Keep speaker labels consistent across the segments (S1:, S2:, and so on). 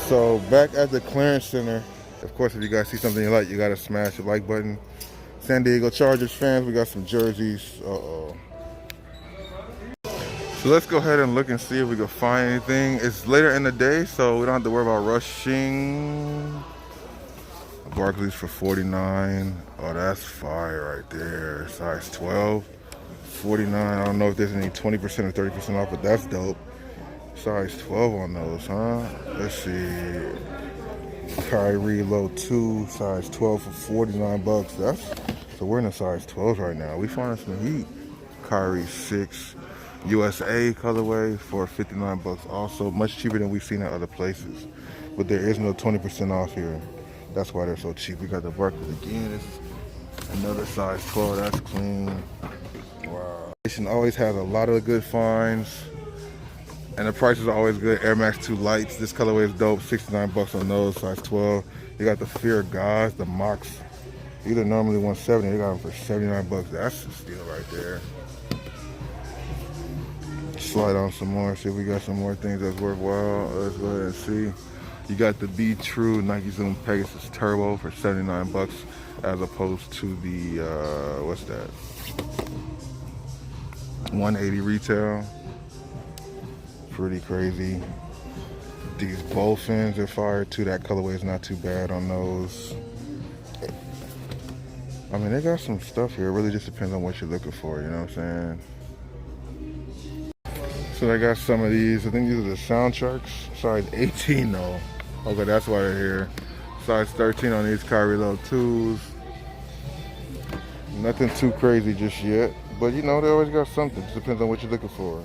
S1: So back at the clearance center, of course, if you guys see something you like, you gotta smash the like button. San Diego Chargers fans, we got some jerseys. So let's go ahead and look and see if we can find anything. It's later in the day, so we don't have to worry about rushing. Barclays for $49. Oh, that's fire right there. Size 12, $49. I don't know if there's any 20% or 30% off, but that's dope. Size 12 on those, huh? Let's see. Kyrie Low Twos, size 12 for 49 bucks. So we're in a size 12 right now. We finding some heat. Kyrie 6 USA colorway for 59 bucks. Also much cheaper than we've seen at other places. But there is no 20% off here. That's why they're so cheap. We got the Barclays again. This is another size 12. That's clean. Wow. Always has a lot of good finds. And the prices are always good. Air Max 2 lights. This colorway is dope. 69 bucks on those, size 12. You got the Fear of Gods, the Mox. These are normally 170. They got them for 79 bucks. That's a steal right there. Slide on some more. See if we got some more things that's worthwhile. Let's go ahead and see. You got the Be True Nike Zoom Pegasus Turbo for 79 bucks, as opposed to the what's that? 180 retail. Pretty crazy. These Bowfins are fire too. That colorway is not too bad on those. I mean, they got some stuff here. It really just depends on what you're looking for, you know what I'm saying? So they got some of these. I think these are the Sound Sharks. Size 18 though. Okay, that's why they're here. Size 13 on these Kyrie Low Twos. Nothing too crazy just yet. But you know, they always got something. Just depends on what you're looking for.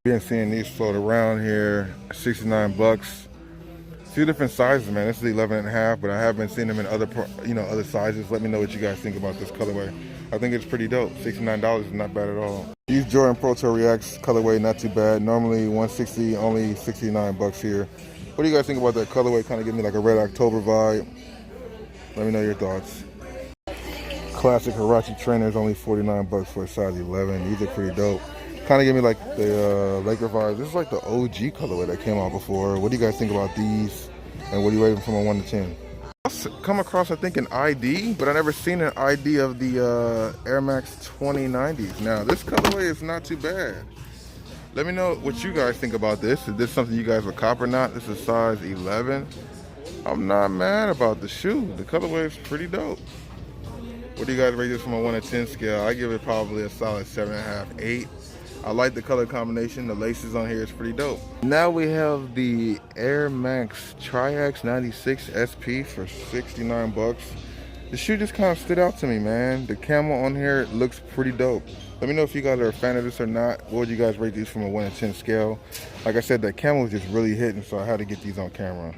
S1: Been seeing these float around here, 69 bucks. Few different sizes, man. This is 11.5, but I have been seeing them in other, other sizes. Let me know what you guys think about this colorway. I think it's pretty dope. $69 is not bad at all. These Jordan Pro Tour Reacts colorway, not too bad. Normally 160, only 69 bucks here. What do you guys think about that colorway? Kind of give me like a Red October vibe. Let me know your thoughts. Classic Huarache trainers, only 49 bucks for a size 11. These are pretty dope. Kind of give me like the Laker vibes. This is like the OG colorway that came out before. What do you guys think about these? And what are you rating from a 1 to 10? I've come across, I think, an ID, but I never seen an ID of the Air Max 2090s. Now, this colorway is not too bad. Let me know what you guys think about this. Is this something you guys would cop or not? This is size 11. I'm not mad about the shoe. The colorway is pretty dope. What do you guys rate this from a 1 to 10 scale? I give it probably a solid 7.5, 8. I like the color combination. The laces on here is pretty dope. Now we have the Air Max Triax 96 SP for 69 bucks. The shoe just kind of stood out to me, man. The camel on here looks pretty dope. Let me know if you guys are a fan of this or not. What would you guys rate these from a 1 to 10 scale? Like I said, that camel was just really hitting, so I had to get these on camera.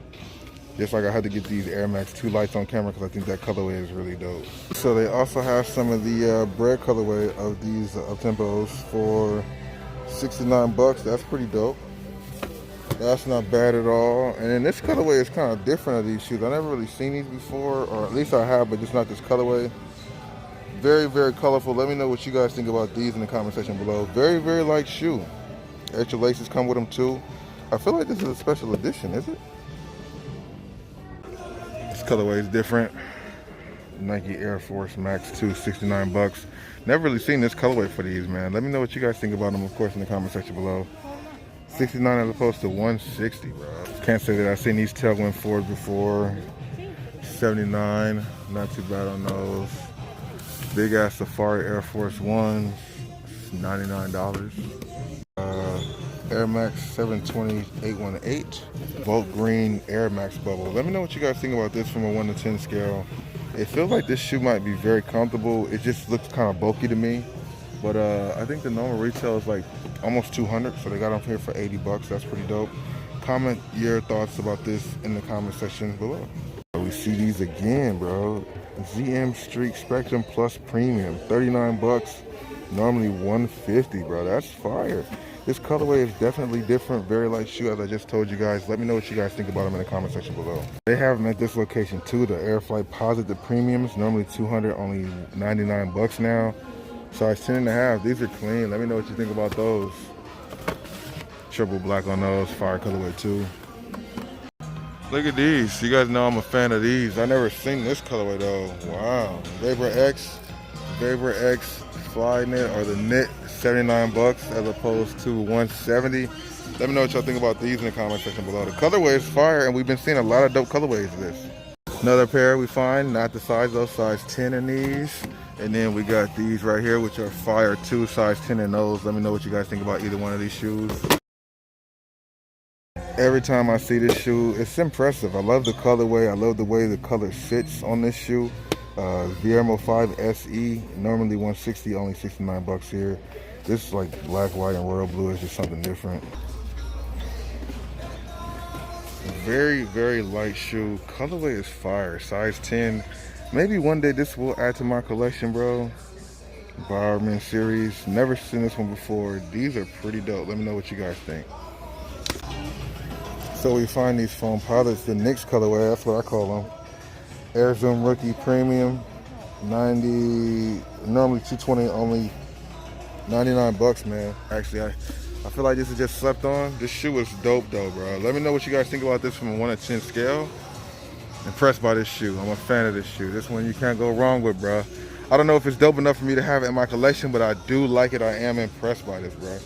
S1: Just like I had to get these Air Max 2 lights on camera because I think that colorway is really dope. So they also have some of the bread colorway of these up-tempos for 69 bucks. That's pretty dope. That's not bad at all. And then this colorway is kind of different of these shoes. I never really seen these before, or at least I have, but just not this colorway. Very, very colorful. Let me know what you guys think about these in the comment section below. Very, very light shoe. Extra laces come with them too. I feel like this is a special edition, is it? This colorway is different. Nike Air Force Max 2, 69 bucks. Never really seen this colorway for these, man. Let me know what you guys think about them, of course, in the comment section below. 69 as opposed to 160, bro. Can't say that I've seen these Tailwind 4s before. 79, not too bad on those. Big ass Safari Air Force Ones, $99. Air Max 720 818 Volt Green Air Max Bubble. Let me know what you guys think about this from a 1 to 10 scale. It feels like this shoe might be very comfortable. It just looks kind of bulky to me. But I think the normal retail is like almost 200, so they got them here for 80 bucks. That's pretty dope. Comment your thoughts about this in the comment section below. We see these again, bro. ZM Streak Spectrum Plus Premium, 39 bucks. Normally 150, bro. That's fire. This colorway is definitely different. Very light shoe, as I just told you guys. Let me know what you guys think about them in the comment section below. They have them at this location too. The Air Flight Posit Premiums, normally 200, only 99 bucks now. Size 10.5. These are clean. Let me know what you think about those. Triple black on those, fire colorway too. Look at these. You guys know I'm a fan of these. I never seen this colorway though. Wow. Vapor X fly knit or the knit, 79 bucks as opposed to 170. Let me know what y'all think about these in the comment section below. The colorway is fire, and we've been seeing a lot of dope colorways of this. Another pair we find, not the size though, size 10 in these. And then we got these right here, which are fire too, size 10 in those. Let me know what you guys think about either one of these shoes. Every time I see this shoe, it's impressive. I love the colorway. I love the way the color sits on this shoe. Viermo 5 SE, normally 160, only 69 bucks here. This is like black, white, and royal blue. It's just something different. Very, very light shoe. Colorway is fire. Size 10. Maybe one day this will add to my collection, bro. Bowerman series. Never seen this one before. These are pretty dope. Let me know what you guys think. So we find these foamposites, the NYX colorway. That's what I call them. Air Zoom Rookie Premium. 90, normally 220, only 99 bucks, man. Actually, I feel like this is just slept on. This shoe is dope though, bro. Let me know what you guys think about this from a 1 to 10 scale. Impressed by this shoe. I'm a fan of this shoe. This one you can't go wrong with, bro. I don't know if it's dope enough for me to have it in my collection, but I do like it. I am impressed by this, bro.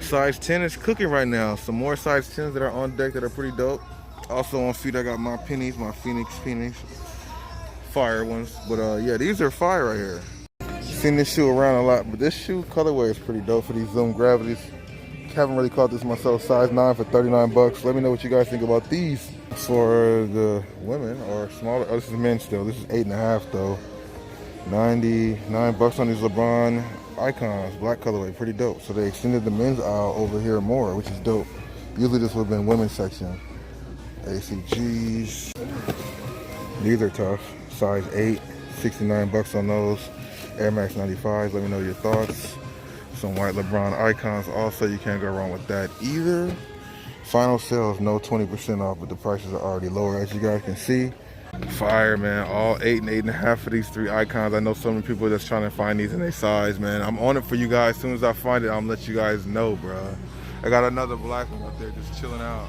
S1: Size 10 is cooking right now. Some more size 10s that are on deck that are pretty dope. Also on feet, I got my pennies, my Phoenix. Fire ones. But yeah, these are fire right here. Seen this shoe around a lot, but this shoe colorway is pretty dope for these Zoom Gravities. Haven't really caught this myself. Size 9 for 39 bucks. Let me know what you guys think about these. For the women or smaller, oh, this is men still. This is 8.5 though. 99 bucks on these Lebron Icons, black colorway, pretty dope. So they extended the men's aisle over here more, which is dope. Usually this would have been women's section. ACGs. These are tough. Size 8, 69 bucks on those. Air Max 95s. Let me know your thoughts. Some white Lebron Icons. Also, you can't go wrong with that either. Final sales, no 20% off, but the prices are already lower, as you guys can see. Fire, man. All 8 and 8.5 for these 3 icons. I know so many people that's trying to find these in their size, man. I'm on it for you guys. As soon as I find it, I'm gonna let you guys know, bro. I got another black one up there just chilling out.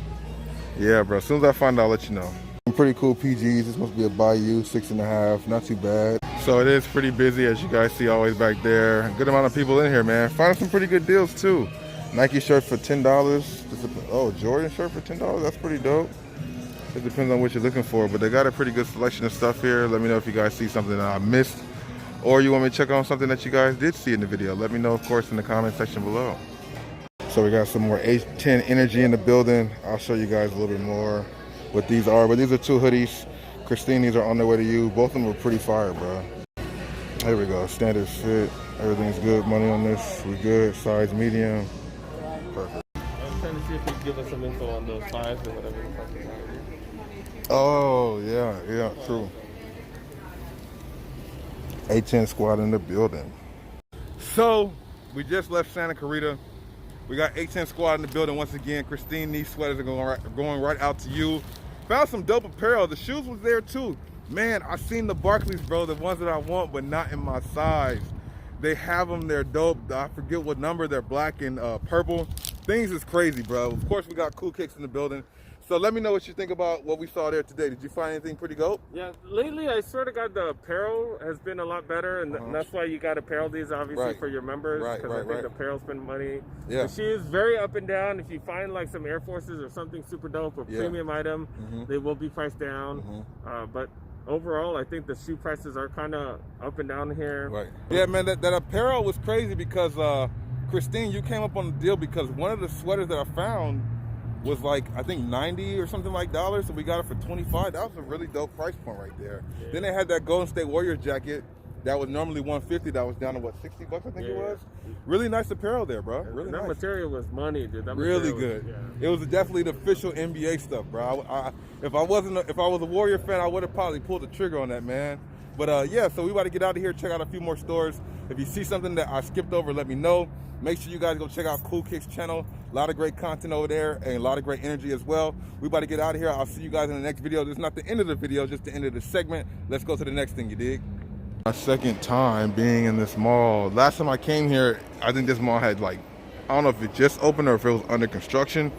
S1: Yeah, bro. As soon as I find it, I'll let you know. Some pretty cool PGs. This must be a Bayou, 6.5. Not too bad. So it is pretty busy, as you guys see, always back there. Good amount of people in here, man. Finding some pretty good deals too. Nike shirt for $10. Oh, Jordan shirt for $10. That's pretty dope. It depends on what you're looking for, but they got a pretty good selection of stuff here. Let me know if you guys see something that I missed, or you want me to check on something that you guys did see in the video. Let me know, of course, in the comment section below. So we got some more H10 energy in the building. I'll show you guys a little bit more what these are, but these are 2 hoodies. Christine, these are on their way to you. Both of them were pretty fire, bro. Here we go, standard fit. Everything's good, money on this. We good, size medium. Perfect.
S2: I was trying to see if you could give us some info on those sizes or whatever.
S1: Oh, yeah, true. H10 squad in the building. So, we just left Santa Clarita. We got H10 squad in the building once again. Christine, these sweaters are going right out to you. Found some dope apparel. The shoes was there too. Man, I seen the Barclays, bro, the ones that I want, but not in my size. They have them, they're dope. I forget what number, they're black and purple. Things is crazy, bro. Of course, we got Cool Kicks in the building. So let me know what you think about what we saw there today. Did you find anything pretty dope?
S2: Yeah, lately I sort of got the apparel has been a lot better, and that's why you got apparel these obviously for your members, because I think the apparel spend money. Yeah. The shoes very up and down. If you find like some Air Forces or something super dope or premium item, they will be priced down. But overall, I think the shoe prices are kind of up and down here. Right.
S1: Yeah, man, that apparel was crazy because Christine, you came up on the deal because one of the sweaters that I found was like, I think 90 or something like dollars, so we got it for 25. That was a really dope price point right there. Yeah. Then they had that Golden State Warriors jacket that was normally 150. That was down to what, 60 bucks I think it was. Really nice apparel there, bro. Really
S2: that
S1: nice.
S2: Material was money, dude. That
S1: really good. It was definitely the official NBA stuff, bro. If I was a Warrior fan, I would have probably pulled the trigger on that, man. But yeah, so we about to get out of here, check out a few more stores. If you see something that I skipped over, let me know. Make sure you guys go check out Cool Kicks channel. A lot of great content over there and a lot of great energy as well. We about to get out of here. I'll see you guys in the next video. This is not the end of the video, just the end of the segment. Let's go to the next thing, you dig? My second time being in this mall. Last time I came here, I think this mall had like I don't know if it just opened or if it was under construction.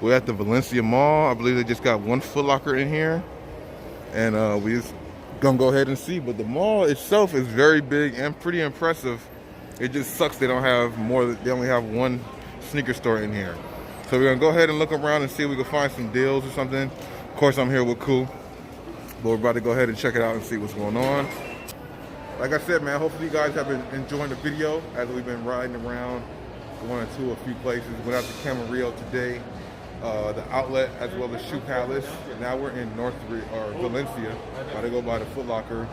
S1: We're at the Valencia Mall. I believe they just got one Foot Locker in here. And we just gonna go ahead and see. But the mall itself is very big and pretty impressive. It just sucks they don't have more, they only have one sneaker store in here. So we're gonna go ahead and look around and see if we can find some deals or something. Of course, I'm here with Cool, but we're about to go ahead and check it out and see what's going on. Like I said, man, hopefully you guys have been enjoying the video as we've been riding around, going to a few places. Went out to Camarillo today, the outlet, as well as Shoe Palace. Now we're in Valencia, about to go by the Foot Locker,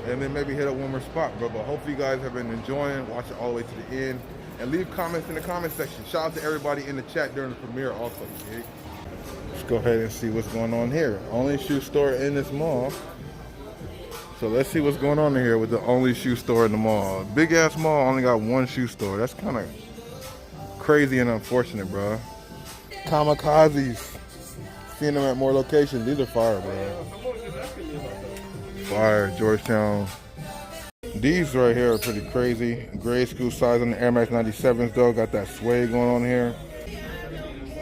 S1: and then maybe hit up one more spot, bro. But hopefully you guys have been enjoying, watch it all the way to the end, and leave comments in the comment section. Shout out to everybody in the chat during the premiere also. Okay? Let's go ahead and see what's going on here. Only shoe store in this mall. So let's see what's going on in here with the only shoe store in the mall. Big ass mall only got one shoe store. That's kind of crazy and unfortunate, bro. Kamikazes. Seeing them at more locations. These are fire, bro. Fire, Georgetown. These right here are pretty crazy. Grade school size on the Air Max 97s though. Got that suede going on here.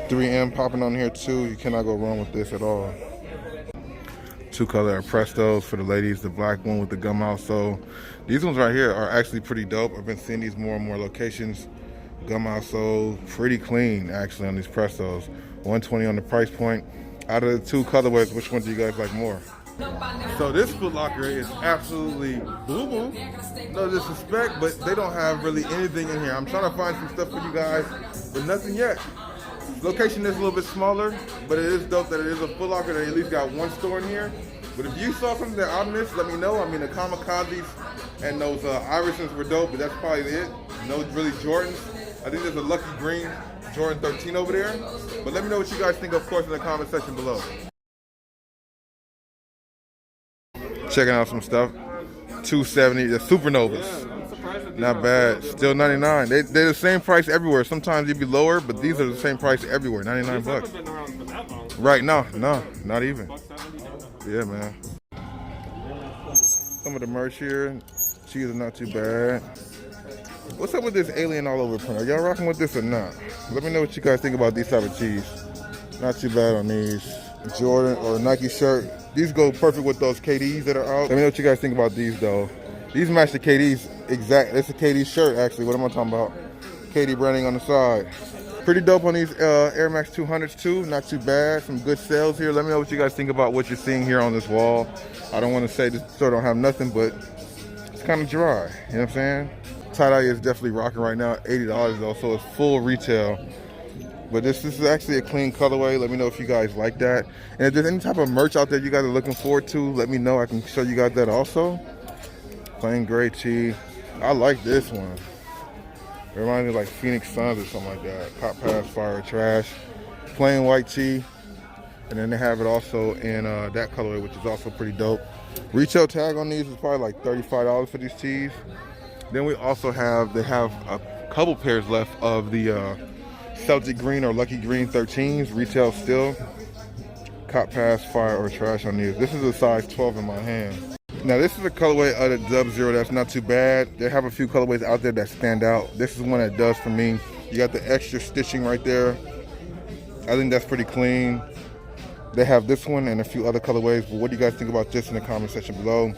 S1: 3M popping on here too. You cannot go wrong with this at all. Two color Prestos for the ladies. The black one with the gum outsole. These ones right here are actually pretty dope. I've been seeing these more and more locations. Gum outsole, pretty clean actually on these Prestos. $120 on the price point. Out of the two colorways, which one do you guys like more? So this Foot Locker is absolutely boo-boo. No disrespect, but they don't have really anything in here. I'm trying to find some stuff for you guys, but nothing yet. Location is a little bit smaller, but it is dope that it is a Foot Locker that at least got one store in here. But if you saw something that I missed, let me know. I mean, the Kamikazes and those Irisons were dope, but that's probably it. No really Jordans. I think there's a Lucky Green Jordan 13 over there. But let me know what you guys think, of course, in the comment section below. Checking out some stuff. $270, the Supernovas. Not bad. Still 99. They're the same price everywhere. Sometimes they'd be lower, but these are the same price everywhere. 99 bucks. Right, no, not even. Yeah, man. Some of the merch here. Cheese are not too bad. What's up with this alien all over print? Are y'all rocking with this or not? Let me know what you guys think about these type of tees. Not too bad on these. Jordan or Nike shirt. These go perfect with those KDs that are out. Let me know what you guys think about these though. These match the KDs exact. It's a KD shirt actually. What am I talking about? KD branding on the side. Pretty dope on these Air Max 200s too. Not too bad. Some good sales here. Let me know what you guys think about what you're seeing here on this wall. I don't want to say this store don't have nothing, but it's kind of dry. You know what I'm saying? Tie-dye is definitely rocking right now. $80 though, so it's full retail. But this is actually a clean colorway. Let me know if you guys like that. And if there's any type of merch out there you guys are looking forward to, let me know. I can show you guys that also. Plain gray tee. I like this one. It reminds me of like Phoenix Suns or something like that. Cop pass, fire, trash. Plain white tee. And then they have it also in that colorway, which is also pretty dope. Retail tag on these is probably like $35 for these tees. Then we also they have a couple pairs left of the Celtic Green or Lucky Green 13s. Retail still. Cop pass, fire, or trash on these. This is a size 12 in my hand. Now this is a colorway of the Dub Zero that's not too bad. They have a few colorways out there that stand out. This is one that does for me. You got the extra stitching right there. I think that's pretty clean. They have this one and a few other colorways, but what do you guys think about this in the comment section below?